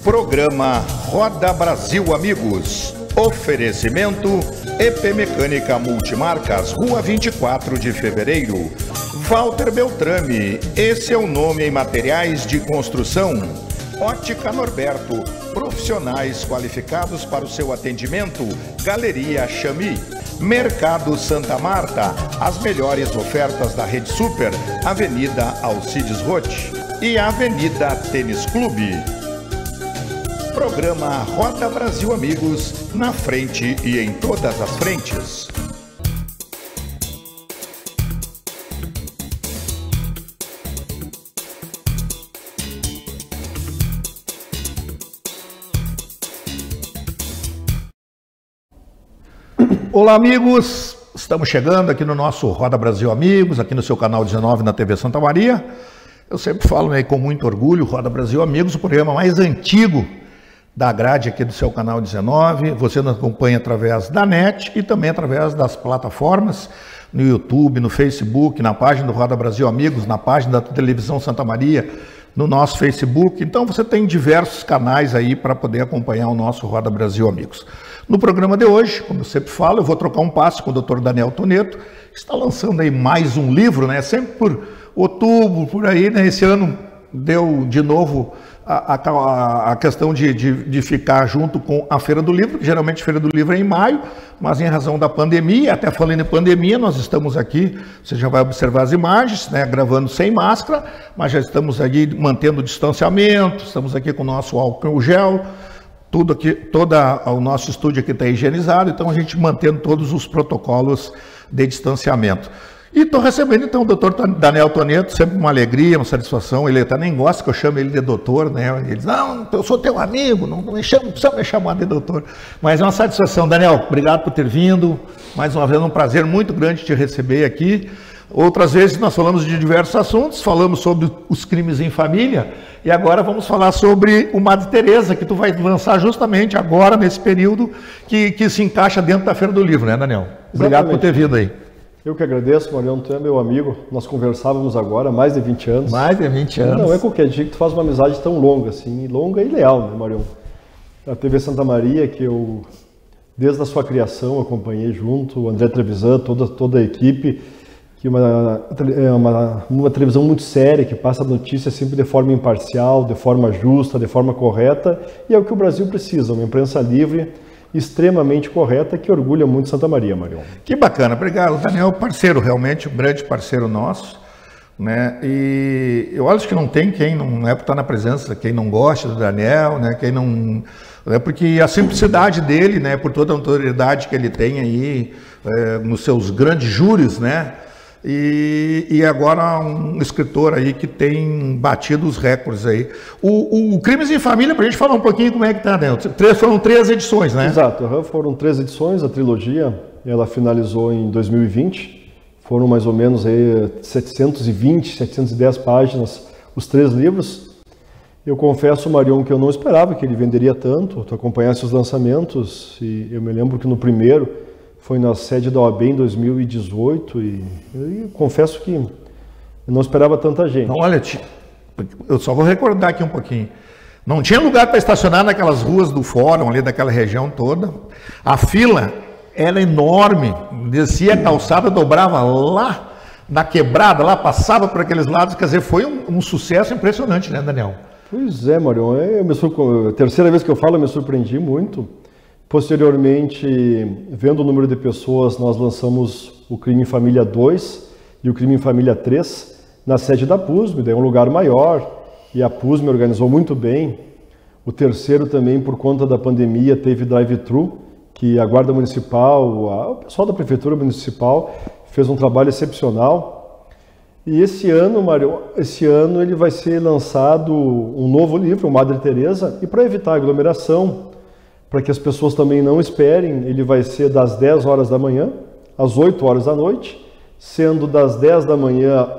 Programa Roda Brasil Amigos. Oferecimento EP Mecânica Multimarcas, Rua 24 de Fevereiro. Walter Beltrame, esse é o nome em materiais de construção. Ótica Norberto, profissionais qualificados para o seu atendimento. Galeria Chami. Mercado Santa Marta, as melhores ofertas da Rede Super, Avenida Alcides Roth e Avenida Tênis Clube. Programa Roda Brasil Amigos, na frente e em todas as frentes. Olá, amigos! Estamos chegando aqui no nosso Roda Brasil Amigos, aqui no seu canal 19 na TV Santa Maria. Eu sempre falo com muito orgulho, Roda Brasil Amigos, o programa mais antigo da grade aqui do seu canal 19. Você nos acompanha através da net e também através das plataformas, no YouTube, no Facebook, na página do Roda Brasil Amigos, na página da Televisão Santa Maria, no nosso Facebook. Então você tem diversos canais aí para poder acompanhar o nosso Roda Brasil Amigos. No programa de hoje, como eu sempre falo, eu vou trocar um passo com o Dr. Daniel Toneto, que está lançando aí mais um livro, né? Sempre por outubro, por aí, né? Esse ano deu de novo a questão de ficar junto com a Feira do Livro, que geralmente a Feira do Livro é em maio, mas em razão da pandemia, até falando em pandemia, nós estamos aqui, você já vai observar as imagens, né, gravando sem máscara, mas já estamos aqui mantendo o distanciamento, estamos aqui com o nosso álcool gel, tudo aqui, todo o nosso estúdio aqui está higienizado, então a gente mantendo todos os protocolos de distanciamento. E estou recebendo, então, o doutor Daniel Toneto, sempre uma alegria, uma satisfação. Ele até nem gosta que eu chame ele de doutor, né? Ele diz, não, eu sou teu amigo, não precisa me chamar de doutor. Mas é uma satisfação. Daniel, obrigado por ter vindo. Mais uma vez, um prazer muito grande te receber aqui. Outras vezes nós falamos de diversos assuntos, falamos sobre os crimes em família, e agora vamos falar sobre o Madre Teresa, que tu vai lançar justamente agora, nesse período, que se encaixa dentro da Feira do Livro, né, Daniel? Obrigado por ter vindo aí. Eu que agradeço, Mariano, tu é meu amigo, nós conversávamos agora há mais de 20 anos. Mais de 20 anos. Não é qualquer dia que tu faz uma amizade tão longa, assim, longa e leal, né, Mariano? A TV Santa Maria, que eu, desde a sua criação, acompanhei junto, o André Trevisan, toda a equipe, que é uma televisão muito séria, que passa notícias sempre de forma imparcial, de forma justa, de forma correta, e é o que o Brasil precisa, uma imprensa livre, extremamente correta, que orgulha muito Santa Maria, Marião. Que bacana, obrigado. O Daniel, parceiro, realmente, um grande parceiro nosso, né? E eu acho que não tem quem não é por estar na presença, quem não gosta do Daniel, né? Quem não... É porque a simplicidade dele, né? Por toda a autoridade que ele tem aí, nos seus grandes júris, né? E agora um escritor aí que tem batido os recordes aí. O Crimes em Família, para a gente falar um pouquinho como é que está, né? Foram 3 edições, né? Exato, foram 3 edições, a trilogia, ela finalizou em 2020, foram mais ou menos aí 720, 710 páginas, os 3 livros. Eu confesso, Marion, que eu não esperava que ele venderia tanto, tu acompanhasse os lançamentos, e eu me lembro que no primeiro foi na sede da OAB em 2018 e eu confesso que eu não esperava tanta gente. Não, olha, eu só vou recordar aqui um pouquinho. Não tinha lugar para estacionar naquelas ruas do fórum, ali daquela região toda. A fila era enorme, descia a calçada, dobrava lá na quebrada, lá passava por aqueles lados. Quer dizer, foi um sucesso impressionante, né, Daniel? Pois é, Marion. A terceira vez que eu falo, eu me surpreendi muito. Posteriormente, vendo o número de pessoas, nós lançamos o Crime em Família 2 e o Crime em Família 3 na sede da PUSME, daí um lugar maior, e a PUSME organizou muito bem. O terceiro também, por conta da pandemia, teve drive-thru, que a Guarda Municipal, o pessoal da Prefeitura Municipal fez um trabalho excepcional. E esse ano, Mário, ele vai ser lançado um novo livro, o Madre Teresa, e para evitar aglomeração, para que as pessoas também não esperem, ele vai ser das 10 horas da manhã às 8 horas da noite, sendo das 10 da manhã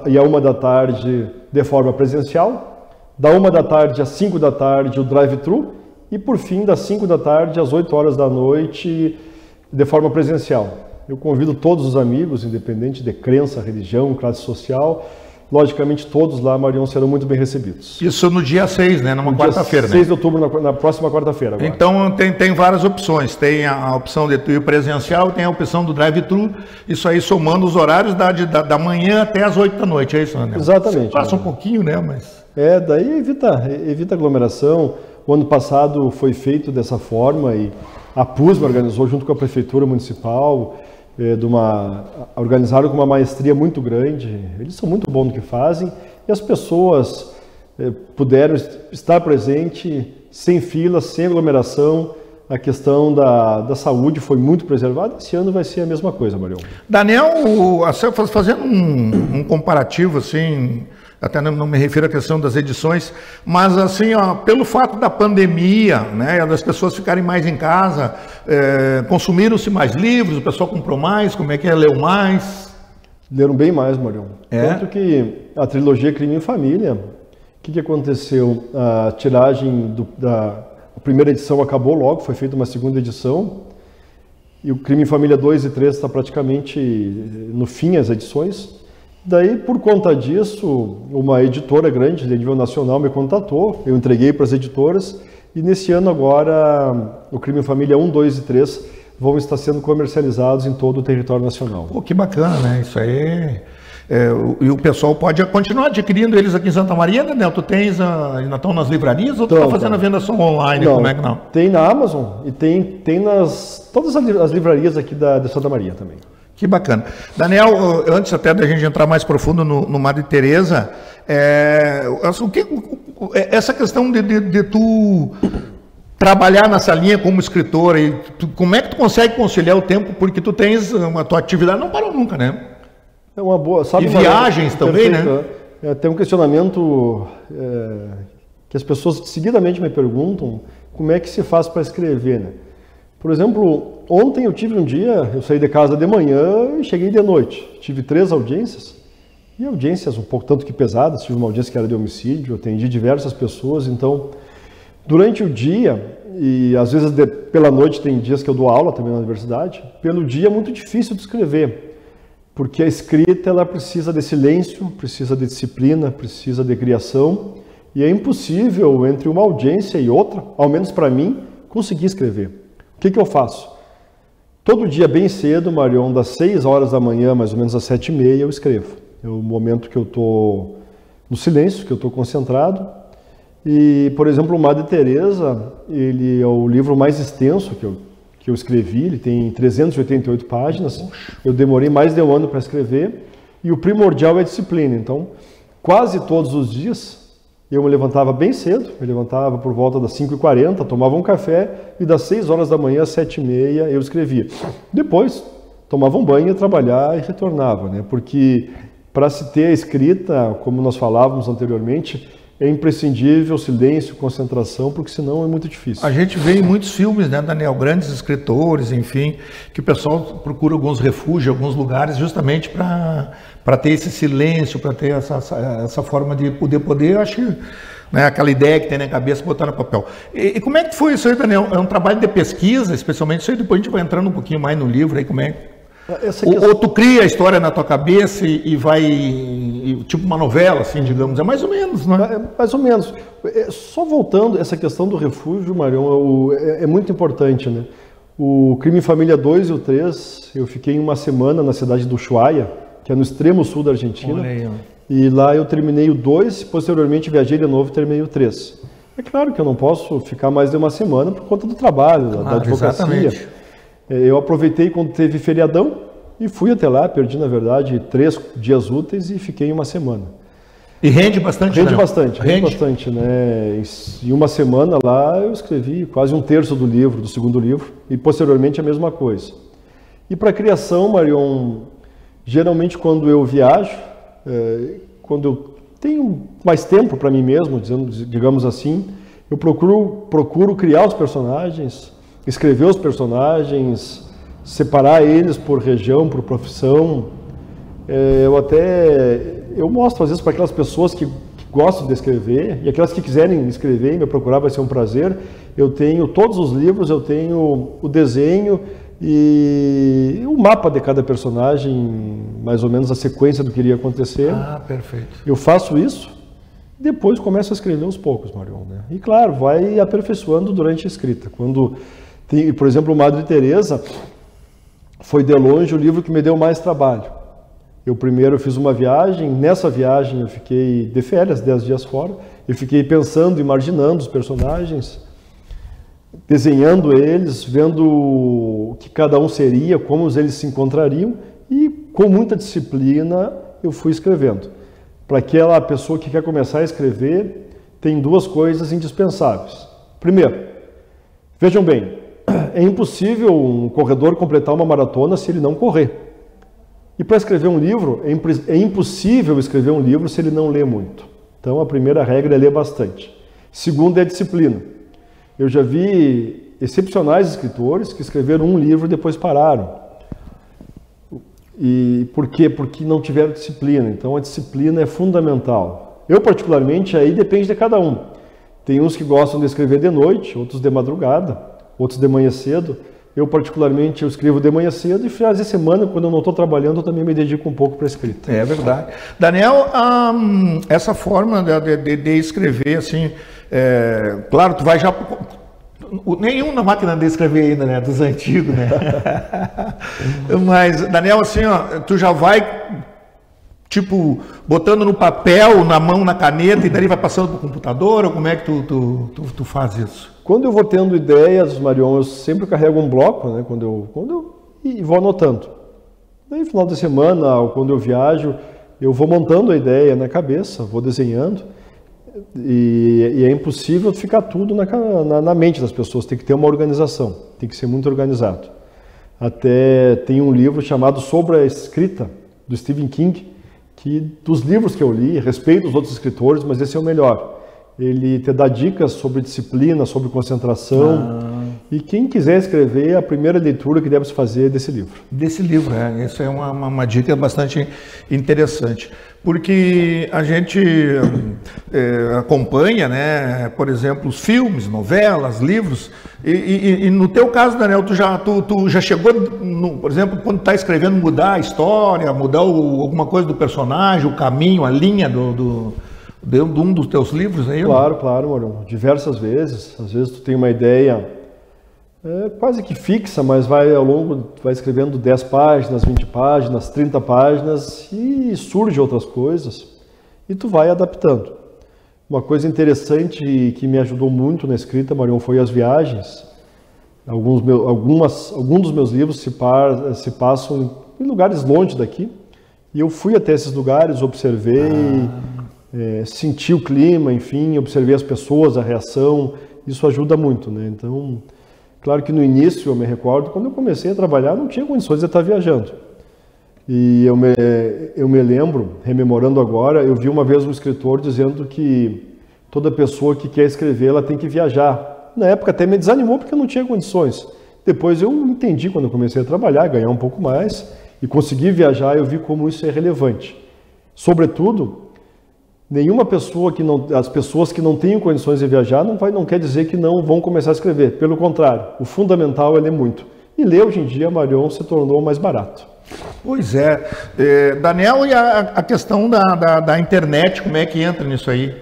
e à 1 da tarde de forma presencial, da 1 da tarde às 5 da tarde o drive-thru e por fim das 5 da tarde às 8 horas da noite de forma presencial. Eu convido todos os amigos, independente de crença, religião, classe social, logicamente todos lá, Marion, serão muito bem recebidos. Isso no dia 6, né? Numa quarta-feira, né? 6 de outubro, na próxima quarta-feira. Então tem várias opções. Tem a opção de tu ir presencial, tem a opção do drive-thru. Isso aí somando os horários da manhã até as 8 da noite, é isso, né? Exatamente. Passa um pouquinho, né? Mas... daí evita aglomeração. O ano passado foi feito dessa forma e a PUSM organizou junto com a Prefeitura Municipal, organizaram com uma maestria muito grande. Eles são muito bons no que fazem e as pessoas puderam estar presentes sem fila, sem aglomeração. A questão da saúde foi muito preservada. Esse ano vai ser a mesma coisa, Marion. Daniel, fazendo um comparativo assim, até não me refiro à questão das edições, mas assim, pelo fato da pandemia, né, das pessoas ficarem mais em casa, consumiram-se mais livros, o pessoal comprou mais, como é que é, leu mais? Leram bem mais, Marion. Tanto que a trilogia Crime em Família, o que aconteceu? A tiragem a primeira edição acabou logo, foi feita uma segunda edição, e o Crime em Família 2 e 3 está praticamente no fim as edições. Daí, por conta disso, uma editora grande de nível nacional me contatou, eu entreguei para as editoras, e nesse ano agora, o Crime em Família 1, 2 e 3 vão estar sendo comercializados em todo o território nacional. Pô, que bacana, né? Isso aí... e o pessoal pode continuar adquirindo eles aqui em Santa Maria, né? Tu tens, ainda estão nas livrarias ou tu está fazendo a venda só online? Não, como é que não? Tem na Amazon e tem todas as livrarias aqui de Santa Maria também. Que bacana. Daniel, antes até da gente entrar mais profundo no Madre Teresa, essa questão de tu trabalhar nessa linha como escritora, como é que tu consegue conciliar o tempo, porque tu tens tua atividade não parou nunca, né? É uma boa, sabe? E viagens também, perfeito, né? Tem um questionamento que as pessoas seguidamente me perguntam, como é que se faz para escrever, né? Por exemplo, ontem eu tive um dia, eu saí de casa de manhã e cheguei de noite. Tive 3 audiências, e audiências um pouco tanto que pesadas. Tive uma audiência que era de homicídio, atendi diversas pessoas. Então, durante o dia, e às vezes pela noite, tem dias que eu dou aula também na universidade, pelo dia é muito difícil de escrever, porque a escrita ela precisa de silêncio, precisa de disciplina, precisa de criação, e é impossível entre uma audiência e outra, ao menos para mim, conseguir escrever. O que eu faço? Todo dia bem cedo, Marion, das 6 horas da manhã, mais ou menos às 7h30, eu escrevo. É o momento que eu estou no silêncio, que eu estou concentrado. E, por exemplo, o Madre Teresa, ele é o livro mais extenso que eu escrevi, ele tem 388 páginas. Eu demorei mais de um ano para escrever. E o primordial é a disciplina. Então, quase todos os dias, eu me levantava bem cedo, me levantava por volta das 5h40, tomava um café e das 6 horas da manhã às 7h30 eu escrevia. Depois, tomava um banho, ia trabalhar e retornava, né? Porque para se ter a escrita, como nós falávamos anteriormente, é imprescindível silêncio, concentração, porque senão é muito difícil. A gente vê em muitos filmes, né, Daniel, grandes escritores, enfim, que o pessoal procura alguns refúgios, alguns lugares, justamente para ter esse silêncio, para ter essa forma de poder, eu acho, né, aquela ideia que tem na cabeça, botar no papel. E como é que foi isso aí, Daniel? É um trabalho de pesquisa, especialmente isso aí, depois a gente vai entrando um pouquinho mais no livro, aí como é ou tu cria a história na tua cabeça e vai, tipo uma novela, assim, digamos, é mais ou menos, né? É mais ou menos. Só voltando, essa questão do refúgio, Marion, é muito importante, né? O Crime em Família 2 e o 3, eu fiquei uma semana na cidade do Ushuaia, que é no extremo sul da Argentina, e lá eu terminei o 2, posteriormente viajei de novo e terminei o 3. É claro que eu não posso ficar mais de uma semana por conta do trabalho, da advocacia. Exatamente. Eu aproveitei quando teve feriadão e fui até lá, perdi na verdade 3 dias úteis e fiquei uma semana. E rende bastante, rende bastante, né? Em uma semana lá eu escrevi quase 1/3 do livro, do segundo livro, e posteriormente a mesma coisa. E para a criação, Marion, geralmente quando eu viajo, quando eu tenho mais tempo para mim mesmo, digamos assim, eu procuro criar os personagens, escrever os personagens, separar eles por região, por profissão. Eu mostro às vezes para aquelas pessoas que gostam de escrever e aquelas que quiserem escrever e me procurar vai ser um prazer. Eu tenho todos os livros, eu tenho o desenho e o mapa de cada personagem, mais ou menos a sequência do que iria acontecer. Ah, perfeito. Eu faço isso, depois começo a escrever aos poucos, Marion, né? E claro, vai aperfeiçoando durante a escrita. Quando tem, por exemplo, o Madre Teresa foi de longe o livro que me deu mais trabalho. Eu primeiro fiz uma viagem, nessa viagem eu fiquei de férias, 10 dias fora, eu fiquei pensando, imaginando os personagens, desenhando eles, vendo o que cada um seria, como eles se encontrariam, e com muita disciplina eu fui escrevendo. Para aquela pessoa que quer começar a escrever, tem duas coisas indispensáveis. Primeiro, vejam bem, é impossível um corredor completar uma maratona se ele não correr. E para escrever um livro, é impossível escrever um livro se ele não lê muito. Então a primeira regra é ler bastante. Segunda é a disciplina. Eu já vi excepcionais escritores que escreveram um livro e depois pararam. E por quê? Porque não tiveram disciplina. Então a disciplina é fundamental. Eu particularmente, aí depende de cada um. Tem uns que gostam de escrever de noite, outros de madrugada, outros de manhã cedo. Eu particularmente eu escrevo de manhã cedo e finais de semana, quando eu não estou trabalhando, eu também me dedico um pouco para a escrita. É verdade. Daniel, essa forma de escrever, assim, claro, tu vai já... Nenhum na máquina de escrever ainda, né? Dos antigos, né? Mas, Daniel, assim, ó, tu já vai, tipo, botando no papel, na mão, na caneta, e daí vai passando para o computador, ou como é que tu faz isso? Quando eu vou tendo ideias, Marion, eu sempre carrego um bloco, né? E vou anotando. Daí, no final de semana, ou quando eu viajo, eu vou montando a ideia na cabeça, vou desenhando. E é impossível ficar tudo na mente das pessoas, tem que ter uma organização, tem que ser muito organizado. Até tem um livro chamado Sobre a Escrita, do Stephen King, que dos livros que eu li, respeito os outros escritores, mas esse é o melhor. Ele te dá dicas sobre disciplina, sobre concentração. E quem quiser escrever, a primeira leitura que deve se fazer é desse livro. Desse livro, Essa é uma dica bastante interessante. Porque a gente acompanha, né, por exemplo, os filmes, novelas, livros, e no teu caso, Daniel, tu já chegou, por exemplo, quando está escrevendo, mudar a história, mudar alguma coisa do personagem, o caminho, a linha de um dos teus livros aí? Claro, Marion, diversas vezes. Às vezes tu tem uma ideia quase que fixa, mas vai escrevendo 10 páginas, 20 páginas, 30 páginas e surge outras coisas e tu vai adaptando. Uma coisa interessante que me ajudou muito na escrita, Marion, foi as viagens. Alguns dos meus livros se passam em lugares longe daqui e eu fui até esses lugares, observei, senti o clima, enfim, observei as pessoas, a reação, isso ajuda muito, né? Então, claro que no início, eu me recordo, quando eu comecei a trabalhar, não tinha condições de estar viajando. E eu me lembro, rememorando agora, eu vi uma vez um escritor dizendo que toda pessoa que quer escrever, ela tem que viajar. Na época até me desanimou porque eu não tinha condições. Depois eu entendi, quando eu comecei a trabalhar, ganhar um pouco mais, e consegui viajar, eu vi como isso é relevante. Sobretudo, as pessoas que não têm condições de viajar não quer dizer que não vão começar a escrever. Pelo contrário, o fundamental é ler muito. E ler hoje em dia, Marion, se tornou mais barato. Pois é. Daniel, e a questão da internet, como é que entra nisso aí?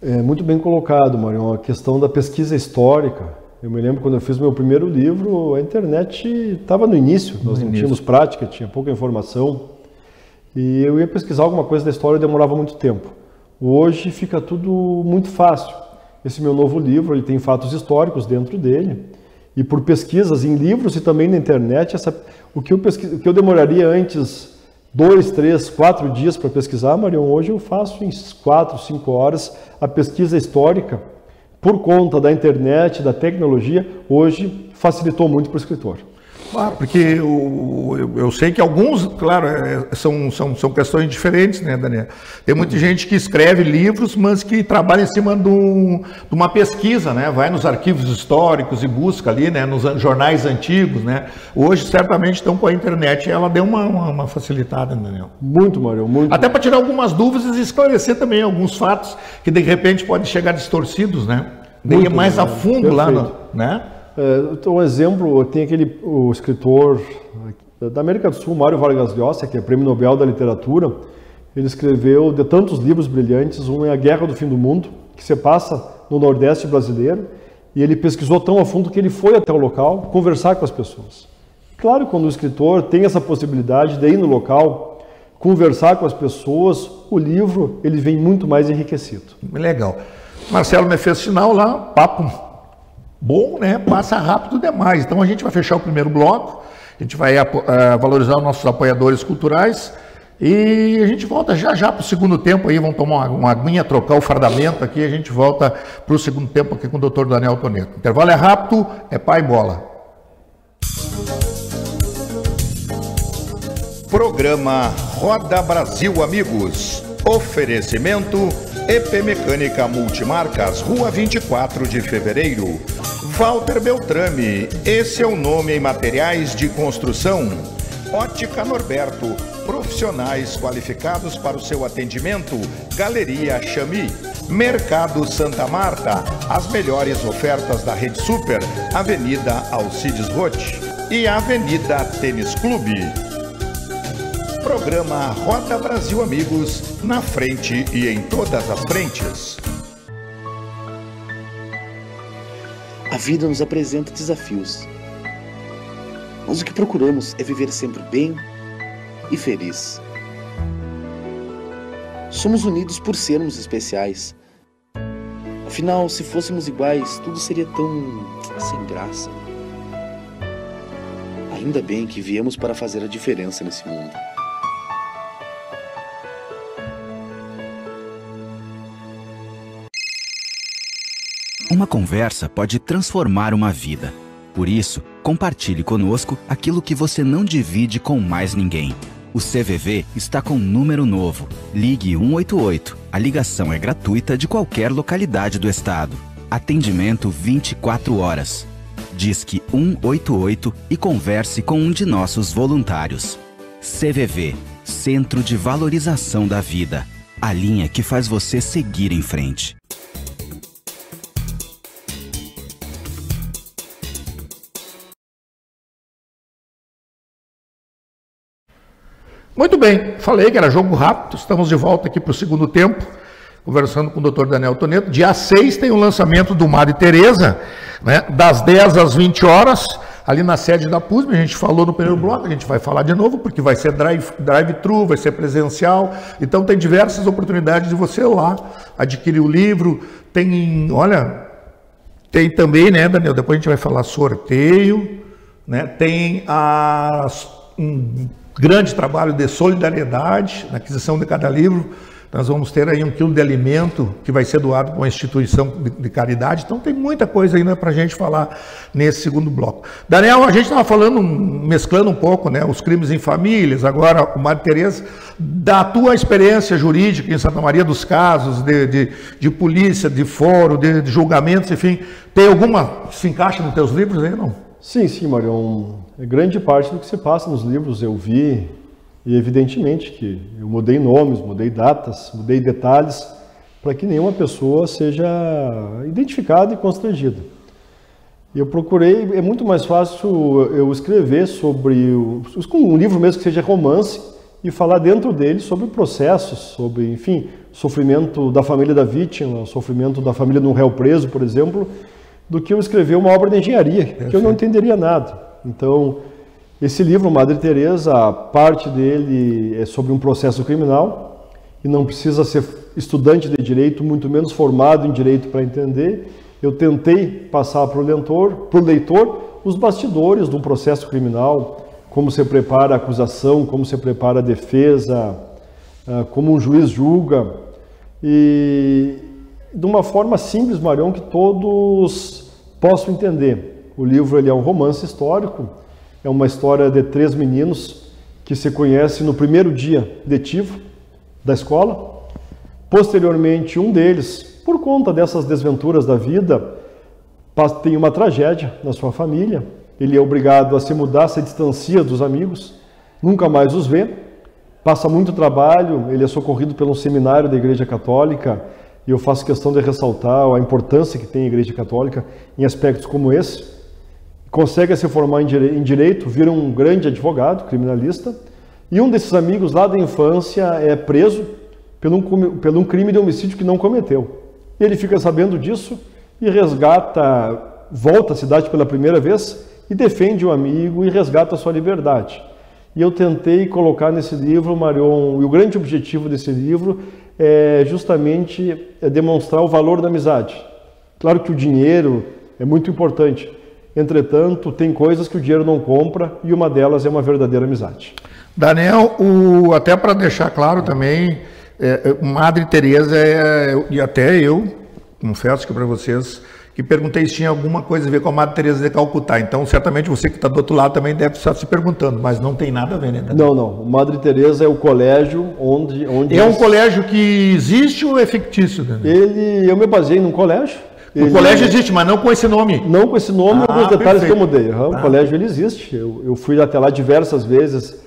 É muito bem colocado, Marion. A questão da pesquisa histórica. Eu me lembro quando eu fiz meu primeiro livro, a internet estava no início. Nós não tínhamos prática, tinha pouca informação. E eu ia pesquisar alguma coisa da história e demorava muito tempo. Hoje fica tudo muito fácil. Esse meu novo livro, ele tem fatos históricos dentro dele. E por pesquisas em livros e também na internet, o que eu demoraria antes 2, 3, 4 dias para pesquisar, Marion, hoje eu faço em 4, 5 horas a pesquisa histórica. Por conta da internet, da tecnologia, hoje facilitou muito para o escritor. Porque eu sei que alguns, claro, são questões diferentes, né, Daniel? Tem muita gente que escreve livros, mas que trabalha em cima de uma pesquisa, né? Vai nos arquivos históricos e busca ali, né, nos jornais antigos, né? Hoje, certamente, estão com a internet, ela deu uma facilitada, Daniel. Muito, Mário, muito. Até para tirar algumas dúvidas e esclarecer também alguns fatos que, de repente, podem chegar distorcidos, né? Daí é mais a fundo. Perfeito. Lá, né? Um exemplo, tem o escritor da América do Sul, Mário Vargas Llosa, que é Prêmio Nobel da Literatura. Ele escreveu de tantos livros brilhantes, um é A Guerra do Fim do Mundo, que se passa no Nordeste brasileiro, e ele pesquisou tão a fundo que ele foi até o local conversar com as pessoas. Claro, quando o escritor tem essa possibilidade de ir no local, conversar com as pessoas, o livro ele vem muito mais enriquecido. Legal. Marcelo me fez sinal lá, papo bom, né? Passa rápido demais. Então a gente vai fechar o primeiro bloco, a gente vai valorizar os nossos apoiadores culturais e a gente volta já para o segundo tempo aí, vamos tomar uma aguinha, trocar o fardamento aqui, a gente volta para o segundo tempo aqui com o Dr. Daniel Toneto. O intervalo é rápido, é pá e bola. Programa Roda Brasil Amigos. Oferecimento EP Mecânica Multimarcas, Rua 24 de Fevereiro. Walter Beltrame, esse é o nome em materiais de construção. Ótica Norberto, profissionais qualificados para o seu atendimento. Galeria Chami. Mercado Santa Marta, as melhores ofertas da Rede Super, Avenida Alcides Roth e Avenida Tênis Clube. Programa Roda Brasil Amigos, na frente e em todas as frentes. A vida nos apresenta desafios, mas o que procuramos é viver sempre bem e feliz. Somos unidos por sermos especiais. Afinal, se fôssemos iguais, tudo seria tão sem graça. Ainda bem que viemos para fazer a diferença nesse mundo. Uma conversa pode transformar uma vida. Por isso, compartilhe conosco aquilo que você não divide com mais ninguém. O CVV está com um número novo. Ligue 188. A ligação é gratuita de qualquer localidade do estado. Atendimento 24 horas. Disque 188 e converse com um de nossos voluntários. CVV, Centro de Valorização da Vida. A linha que faz você seguir em frente. Muito bem, falei que era jogo rápido, estamos de volta aqui para o segundo tempo, conversando com o Dr. Daniel Toneto. Dia 6 tem o lançamento do Madre Teresa, né, das 10 às 20 horas, ali na sede da PUSB. A gente falou no primeiro bloco, a gente vai falar de novo, porque vai ser drive-thru, vai ser presencial, então tem diversas oportunidades de você ir lá adquirir o livro. Tem, olha, tem também, né, Daniel, depois a gente vai falar sorteio, né, tem grande trabalho de solidariedade na aquisição de cada livro. Nós vamos ter aí 1 quilo de alimento que vai ser doado para uma instituição de caridade. Então tem muita coisa ainda para a gente falar nesse segundo bloco. Daniel, a gente estava falando, mesclando um pouco, né, os crimes em famílias, agora o Madre Teresa, da tua experiência jurídica em Santa Maria dos Casos, de polícia, de fórum, de julgamentos, enfim, tem alguma, se encaixa nos teus livros aí, não? Sim, Marião. Grande parte do que se passa nos livros eu vi, e evidentemente que eu mudei nomes, mudei datas, mudei detalhes, para que nenhuma pessoa seja identificada e constrangida. Eu procurei, é muito mais fácil eu escrever sobre, um livro mesmo que seja romance, e falar dentro dele sobre processos, sobre, enfim, sofrimento da família da vítima, sofrimento da família de um réu preso, por exemplo, do que eu escrever uma obra de engenharia, que eu não entenderia nada. Então, esse livro, Madre Teresa, a parte dele é sobre um processo criminal e não precisa ser estudante de direito, muito menos formado em direito para entender. Eu tentei passar para o leitor os bastidores de um processo criminal, como se prepara a acusação, como se prepara a defesa, como um juiz julga, e de uma forma simples, Marião, que todos possam entender. O livro ele é um romance histórico, é uma história de 3 meninos que se conhecem no primeiro dia letivo da escola. Posteriormente, um deles, por conta dessas desventuras da vida, tem uma tragédia na sua família. Ele é obrigado a se mudar, se distancia dos amigos, nunca mais os vê, passa muito trabalho, ele é socorrido pelo seminário da Igreja Católica, e eu faço questão de ressaltar a importância que tem a Igreja Católica em aspectos como esse. consegue se formar em direito, vira um grande advogado, criminalista, e um desses amigos lá da infância é preso por um crime de homicídio que não cometeu. Ele fica sabendo disso e resgata, volta à cidade pela primeira vez e defende o amigo e resgata a sua liberdade. E eu tentei colocar nesse livro, Marion, e o grande objetivo desse livro é justamente demonstrar o valor da amizade. Claro que o dinheiro é muito importante, entretanto, tem coisas que o dinheiro não compra e uma delas é uma verdadeira amizade. Daniel, até para deixar claro também, Madre Teresa, e até eu, confesso que para vocês, que perguntei se tinha alguma coisa a ver com a Madre Teresa de Calcutá. Então, certamente você que está do outro lado também deve estar se perguntando, mas não tem nada a ver, né, Daniel? Não. Madre Teresa é o colégio onde é um colégio que existe ou é fictício, Daniel? Eu me baseei num colégio. O colégio existe, mas não com esse nome? Não com esse nome, alguns detalhes perfeito. que eu mudei. O colégio ele existe, eu fui até lá diversas vezes,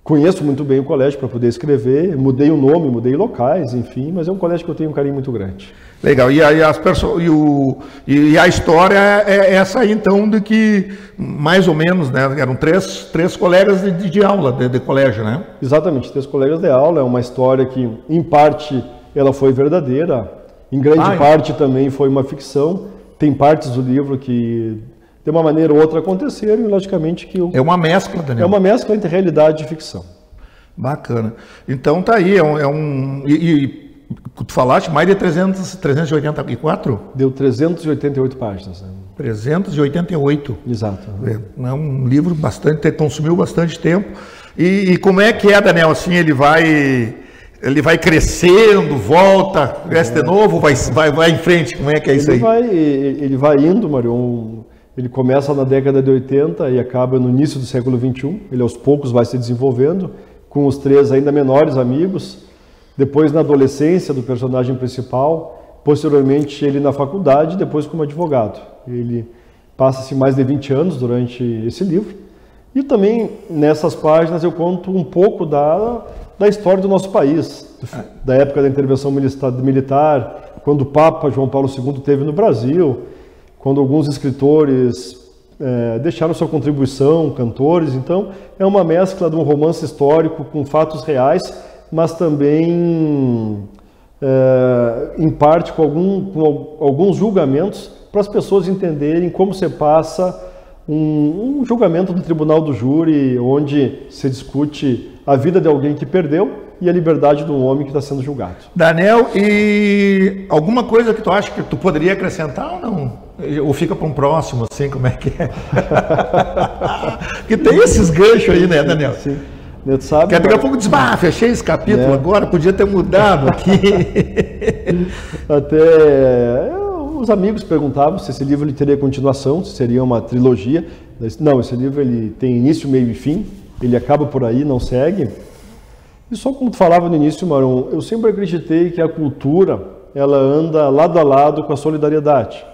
conheço muito bem o colégio para poder escrever, mudei o nome, mudei locais, enfim, mas é um colégio que eu tenho um carinho muito grande. Legal, e aí a história é essa aí então, de que mais ou menos, né, eram três colegas de aula, de colégio, né? Exatamente, 3 colegas de aula, é uma história que em parte ela foi verdadeira, em grande parte também foi uma ficção, tem partes do livro que de uma maneira ou outra aconteceram e logicamente que... É uma mescla, Daniel. É uma mescla entre realidade e ficção. Bacana. Então tá aí, tu falaste mais de 384? Deu 388 páginas. Né? 388. Exato. É um livro bastante, consumiu bastante tempo. E como é que é, Daniel, assim, ele vai crescendo, volta, cresce de novo, vai em frente, como é que é isso aí? Ele vai indo, Marion, ele começa na década de 80 e acaba no início do século 21, ele aos poucos vai se desenvolvendo, com os 3 ainda menores amigos, depois na adolescência do personagem principal, posteriormente ele na faculdade, depois como advogado. Ele passa-se mais de 20 anos durante esse livro, e também nessas páginas eu conto um pouco da história do nosso país, da época da intervenção militar, quando o Papa João Paulo II esteve no Brasil, quando alguns escritores deixaram sua contribuição, cantores. Então é uma mescla de um romance histórico com fatos reais, mas também em parte com alguns julgamentos para as pessoas entenderem como se passa um julgamento do tribunal do júri, onde se discute a vida de alguém que perdeu e a liberdade de um homem que está sendo julgado. Daniel, e alguma coisa que tu acha que tu poderia acrescentar ou não? Ou fica para um próximo, assim, como é que é? Porque tem esses ganchos aí, né, Daniel? Sim. Tu sabe, que daqui a pouco diz, fechei esse capítulo agora, podia ter mudado aqui. Até os amigos perguntavam se esse livro ele teria continuação, se seria uma trilogia. Não, esse livro ele tem início, meio e fim, ele acaba por aí, não segue. E só como tu falava no início, Maron, eu sempre acreditei que a cultura, ela anda lado a lado com a solidariedade.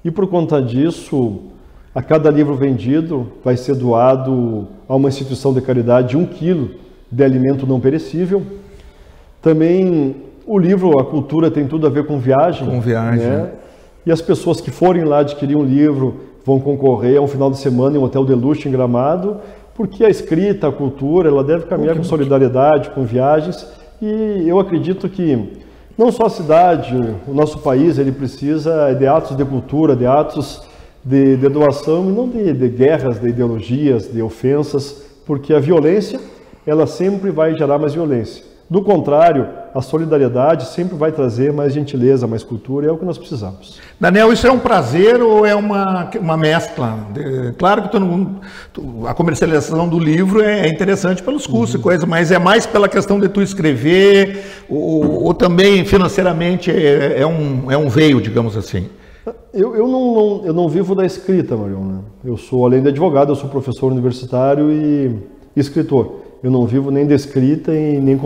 E por conta disso, a cada livro vendido vai ser doado a uma instituição de caridade 1 quilo de alimento não perecível. Também o livro, a cultura tem tudo a ver com viagem. Com viagem. Né? E as pessoas que forem lá adquirir um livro vão concorrer a um final de semana em um hotel de luxo em Gramado, porque a escrita, a cultura, ela deve caminhar com solidariedade, com viagens. E eu acredito que não só a cidade, o nosso país, ele precisa de atos de cultura, de atos de doação, e não de guerras, de ideologias, de ofensas, porque a violência, ela sempre vai gerar mais violência. Do contrário, a solidariedade sempre vai trazer mais gentileza, mais cultura, e é o que nós precisamos. Daniel, isso é um prazer ou é uma mescla? Claro que a comercialização do livro é interessante pelos custos e coisas, mas é mais pela questão de tu escrever, ou também financeiramente é um veio, digamos assim. Eu não vivo da escrita, Marion, né? Eu sou, além de advogado, eu sou professor universitário e escritor. Eu não vivo nem da escrita e nem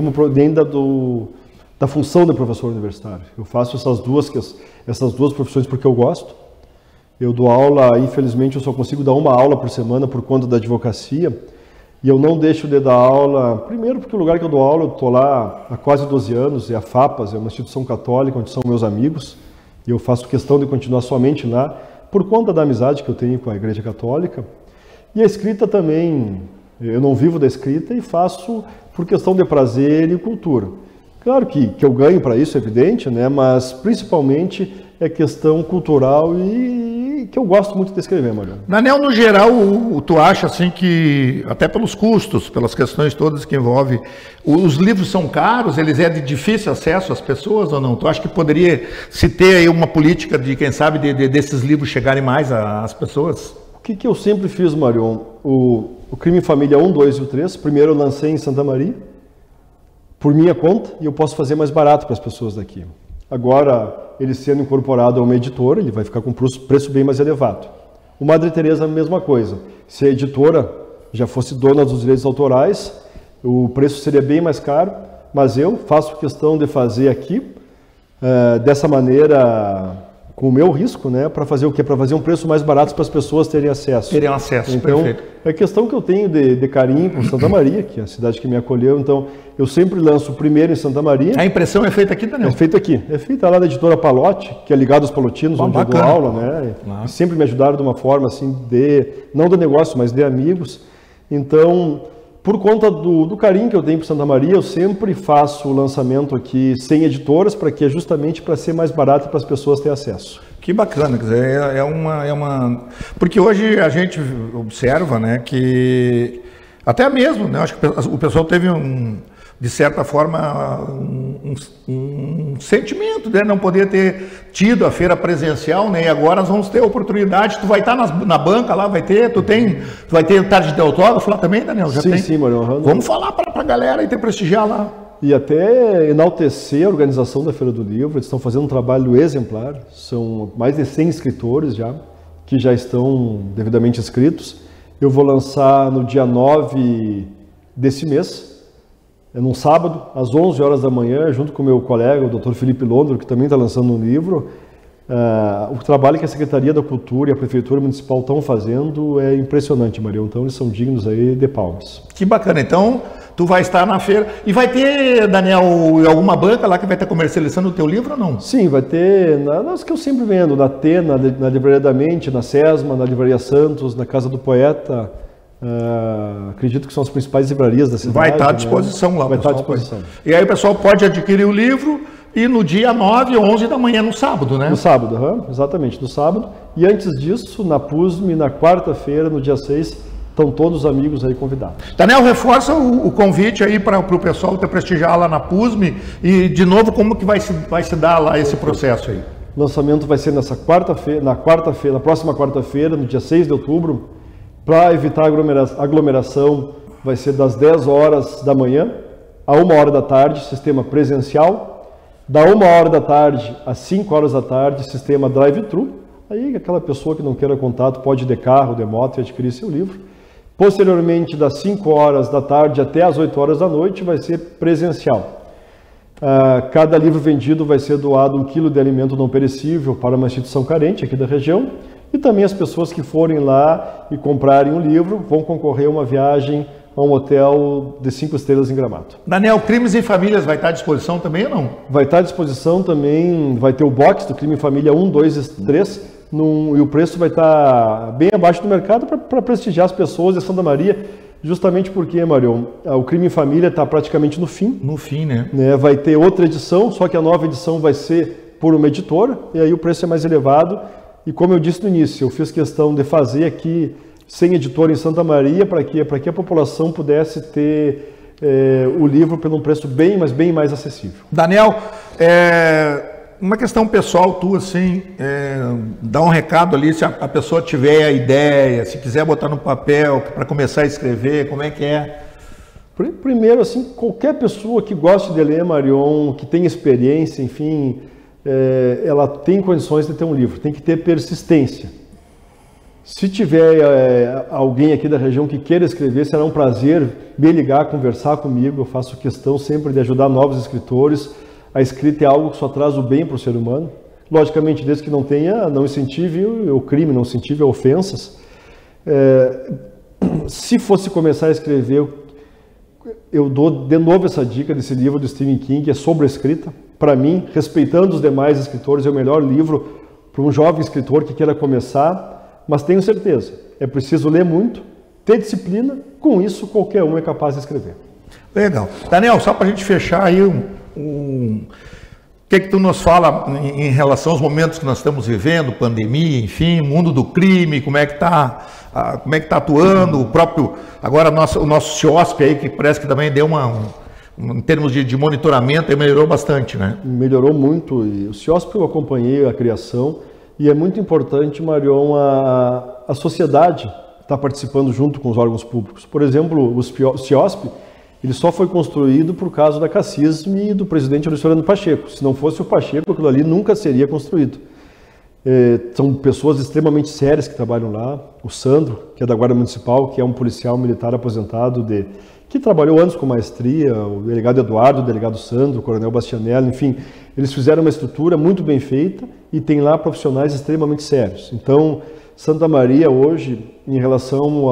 da função de professor universitário. Eu faço essas duas profissões porque eu gosto. Eu dou aula, infelizmente eu só consigo dar uma aula por semana por conta da advocacia. E eu não deixo de dar aula, primeiro porque o lugar que eu dou aula, eu estou lá há quase 12 anos, é a FAPAS, é uma instituição católica onde são meus amigos. E eu faço questão de continuar somente lá. por conta da amizade que eu tenho com a Igreja Católica. E a escrita também, eu não vivo da escrita e faço por questão de prazer e cultura. Claro que eu ganho para isso, é evidente, né? Mas principalmente é questão cultural e que eu gosto muito de escrever, Mariano. Daniel, no geral, tu acha assim que, até pelos custos, pelas questões todas que envolvem, os livros são caros, eles é de difícil acesso às pessoas ou não? Tu acha que poderia se ter aí uma política de, quem sabe, desses livros chegarem mais às pessoas? O que eu sempre fiz, Marion? O Crime em Família 1, 2 e o 3, primeiro eu lancei em Santa Maria, por minha conta, e eu posso fazer mais barato para as pessoas daqui. Agora, ele sendo incorporado a uma editora, ele vai ficar com um preço bem mais elevado. O Madre Teresa, a mesma coisa. Se a editora já fosse dona dos direitos autorais, o preço seria bem mais caro, mas eu faço questão de fazer aqui, dessa maneira, com o meu risco, né, para fazer o quê? Para fazer um preço mais barato para as pessoas terem acesso. Terem acesso, então, perfeito. É questão que eu tenho de carinho com Santa Maria, que é a cidade que me acolheu, então eu sempre lanço primeiro em Santa Maria. A impressão é feita aqui, Daniel? É feita aqui. É feita lá da editora Palotti, que é ligada aos palotinos, onde bacana. Eu dou aula, né? Claro. E sempre me ajudaram de uma forma assim, não de negócio, mas de amigos. Então, por conta do carinho que eu tenho por Santa Maria, eu sempre faço o lançamento aqui sem editoras, para que é justamente para ser mais barato para as pessoas terem acesso. Que bacana, quer dizer, é uma... Porque hoje a gente observa, né, que até mesmo, né, acho que o pessoal teve de certa forma, um sentimento, né, não poder ter tido a feira presencial, né, e agora nós vamos ter a oportunidade, tu vai estar na banca lá, vai ter tarde de autógrafo lá também, Daniel? Já sim, tem? Sim, Mariano. Vamos falar para a galera e ter prestigiar lá. E até enaltecer a organização da Feira do Livro, eles estão fazendo um trabalho exemplar, são mais de 100 escritores já, que já estão devidamente inscritos. Eu vou lançar no dia 9 desse mês, num sábado, às 11 horas da manhã, junto com o meu colega, o Dr. Felipe Londro, que também está lançando um livro. O trabalho que a Secretaria da Cultura e a Prefeitura Municipal estão fazendo é impressionante, Maria. Então eles são dignos aí de palmas. Que bacana. Então, tu vai estar na feira. E vai ter, Daniel, alguma banca lá que vai estar comercializando o teu livro ou não? Sim, vai ter nas que eu sempre vendo, na T, na Livraria da Mente, na SESMA, na Livraria Santos, na Casa do Poeta. Acredito que são as principais livrarias da cidade. Vai estar à disposição, né? Lá. Vai estar à disposição. E aí o pessoal pode adquirir o livro e no dia 9 ou 11 da manhã, no sábado, né? No sábado, exatamente, no sábado. E antes disso, na PUSM, na quarta-feira, no dia 6, estão todos os amigos aí convidados. Daniel, reforça o convite aí para o pessoal te prestigiar lá na PUSM e, de novo, como que vai se dar lá esse processo aí? O lançamento vai ser na próxima quarta-feira, no dia 6 de outubro. Para evitar aglomeração, vai ser das 10 horas da manhã a 1 hora da tarde, sistema presencial. Da 1 hora da tarde às 5 horas da tarde, sistema drive-thru. Aí aquela pessoa que não queira contato pode ir de carro, de moto e adquirir seu livro. Posteriormente, das 5 horas da tarde até as 8 horas da noite, vai ser presencial. Cada livro vendido vai ser doado 1 quilo de alimento não perecível para uma instituição carente aqui da região. E também as pessoas que forem lá e comprarem um livro vão concorrer a uma viagem a um hotel de 5 estrelas em Gramado. Daniel, Crimes em Famílias vai estar à disposição também ou não? Vai estar à disposição também, vai ter o box do Crime em Família 1, 2 e 3, e o preço vai estar bem abaixo do mercado para prestigiar as pessoas de Santa Maria, justamente porque, Marion, o Crime em Família está praticamente no fim. No fim, né? Vai ter outra edição, só que a nova edição vai ser por uma editora, e aí o preço é mais elevado. E como eu disse no início, eu fiz questão de fazer aqui sem editora em Santa Maria para que a população pudesse ter o livro por um preço bem mais acessível. Daniel, uma questão pessoal tua, assim, dá um recado ali, se a pessoa tiver a ideia, se quiser botar no papel para começar a escrever, como é que é? Primeiro, assim, qualquer pessoa que goste de ler, Marion, que tenha experiência, enfim, ela tem condições de ter um livro, tem que ter persistência. Se tiver alguém aqui da região que queira escrever, será um prazer me ligar, conversar comigo. Eu faço questão sempre de ajudar novos escritores. A escrita é algo que só traz o bem para o ser humano. Logicamente, desde que não incentive o crime, não incentive ofensas. Se fosse começar a escrever, eu dou de novo essa dica desse livro do Stephen King, que é sobre a escrita. Para mim, respeitando os demais escritores, é o melhor livro para um jovem escritor que queira começar, mas tenho certeza, é preciso ler muito, ter disciplina, com isso qualquer um é capaz de escrever. Legal. Daniel, só para a gente fechar aí, o que tu nos fala em relação aos momentos que nós estamos vivendo, pandemia, enfim, mundo do crime, como é que está atuando, o próprio, agora o nosso CIOSP aí, que parece que também deu em termos de monitoramento, melhorou bastante, né? Melhorou muito, e o CIOSP eu acompanhei a criação, e é muito importante, Marion, a sociedade está participando junto com os órgãos públicos. Por exemplo, o CIOSP, ele só foi construído por causa da cacisme e do presidente Luciano Pacheco. Se não fosse o Pacheco, aquilo ali nunca seria construído. São pessoas extremamente sérias que trabalham lá. O Sandro, que é da Guarda Municipal, que é um policial militar aposentado, que trabalhou anos com maestria, o delegado Eduardo, o delegado Sandro, o coronel Bastianello, enfim, eles fizeram uma estrutura muito bem feita e tem lá profissionais extremamente sérios. Então, Santa Maria hoje, em relação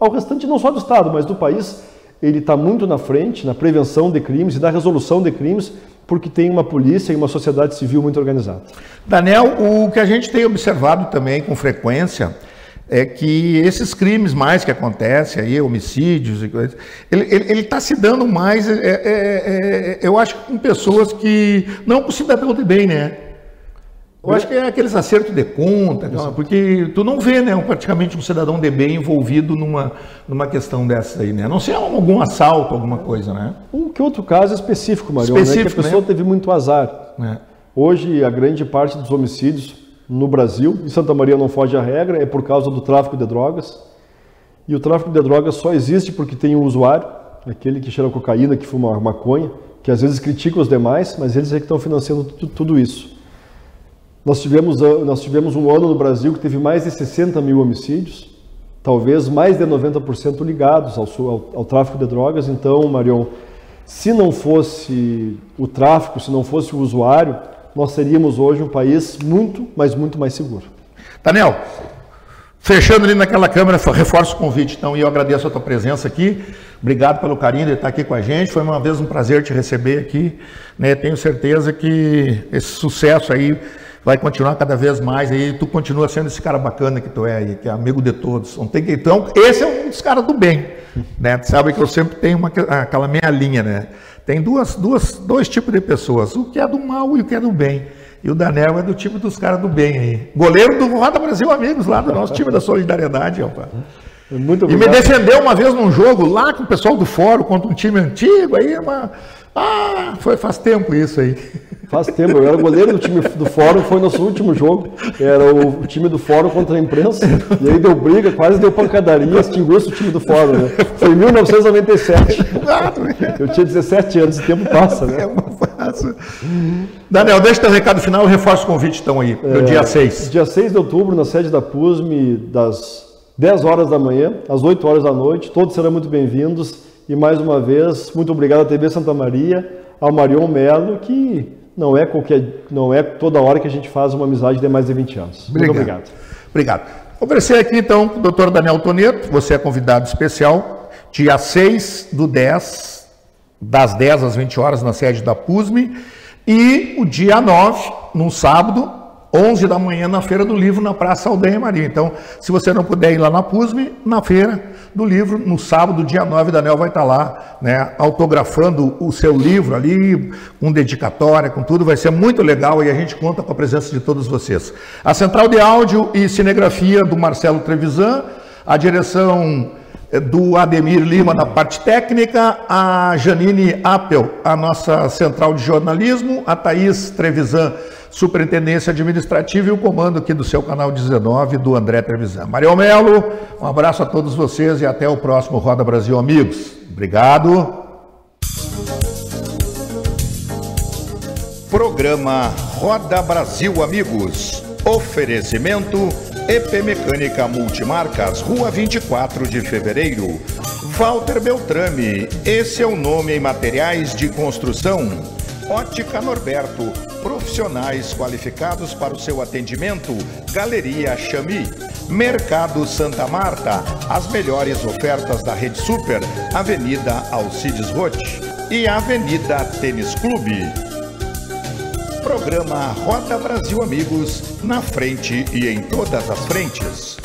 ao restante, não só do Estado, mas do país, ele está muito na frente, na prevenção de crimes e na resolução de crimes, porque tem uma polícia e uma sociedade civil muito organizada. Daniel, o que a gente tem observado também com frequência é que esses crimes mais que acontecem aí, homicídios e coisas, ele está se dando mais, eu acho, com pessoas que, não com cidadão de bem, né? Eu acho que é aqueles acertos de conta, porque tu não vê, né, praticamente um cidadão de bem envolvido numa questão dessa aí, né? A não ser algum assalto, alguma coisa, né? Que outro caso específico, Marion, específico, né? Que a pessoa teve muito azar. Hoje, a grande parte dos homicídios no Brasil, em Santa Maria não foge à regra, é por causa do tráfico de drogas. E o tráfico de drogas só existe porque tem um usuário, aquele que cheira cocaína, que fuma maconha, que às vezes critica os demais, mas eles é que estão financiando tudo isso. Nós tivemos um ano no Brasil que teve mais de 60 mil homicídios, talvez mais de 90% ligados ao tráfico de drogas. Então, Marion, se não fosse o tráfico, se não fosse o usuário, nós seríamos hoje um país muito, mas muito mais seguro. Daniel, fechando ali naquela câmera, reforço o convite, então, e eu agradeço a tua presença aqui. Obrigado pelo carinho de estar aqui com a gente. Foi uma vez um prazer te receber aqui, né? Tenho certeza que esse sucesso aí vai continuar cada vez mais, aí tu continua sendo esse cara bacana que tu é aí, que é amigo de todos. Então, esse é um dos caras do bem, né? Tu sabe que eu sempre tenho aquela minha linha, né? Tem dois tipos de pessoas, o que é do mal e o que é do bem. E o Daniel é do tipo dos caras do bem aí. Goleiro do Roda Brasil Amigos, lá do nosso time da Solidariedade, rapaz. Muito obrigado. E me defendeu uma vez num jogo lá com o pessoal do Fórum contra um time antigo, aí faz tempo isso aí. Faz tempo, eu era goleiro do time do Fórum, foi nosso último jogo, era o time do Fórum contra a imprensa, e aí deu briga, quase deu pancadaria, extinguiu-se o time do Fórum, né? Foi em 1997, eu tinha 17 anos, o tempo passa, né? Daniel, deixa teu recado final e reforça o convite então aí, no dia 6. Dia 6 de outubro, na sede da PUSME, das 10 horas da manhã, às 8 horas da noite, todos serão muito bem-vindos, e mais uma vez, muito obrigado à TV Santa Maria, ao Marion Melo, que não é toda hora que a gente faz uma amizade de mais de 20 anos. Muito obrigado. Obrigado. Conversei aqui então com o Dr. Daniel Toneto, você é convidado especial, dia 6/10, das 10 às 20 horas na sede da PUSME, e o dia 9, num sábado, 11 da manhã, na Feira do Livro, na Praça Aldeia Maria. Então, se você não puder ir lá na PUSME, na Feira do Livro, no sábado, dia 9, Daniel vai estar lá, né, autografando o seu livro ali, com dedicatória, com tudo, vai ser muito legal e a gente conta com a presença de todos vocês. A central de áudio e cinegrafia do Marcelo Trevisan, a direção do Ademir Lima na parte técnica, a Janine Appel, a nossa central de jornalismo, a Thaís Trevisan, superintendência administrativa, e o comando aqui do seu canal 19, do André Trevisan. Marion Melo, um abraço a todos vocês e até o próximo Roda Brasil Amigos. Obrigado. Programa Roda Brasil Amigos. Oferecimento EP Mecânica Multimarcas, Rua 24 de Fevereiro. Walter Beltrame, esse é o nome em materiais de construção. Ótica Norberto, profissionais qualificados para o seu atendimento. Galeria Chami. Mercado Santa Marta, as melhores ofertas da Rede Super, Avenida Alcides Roth e Avenida Tênis Clube. Programa Roda Brasil Amigos, na frente e em todas as frentes.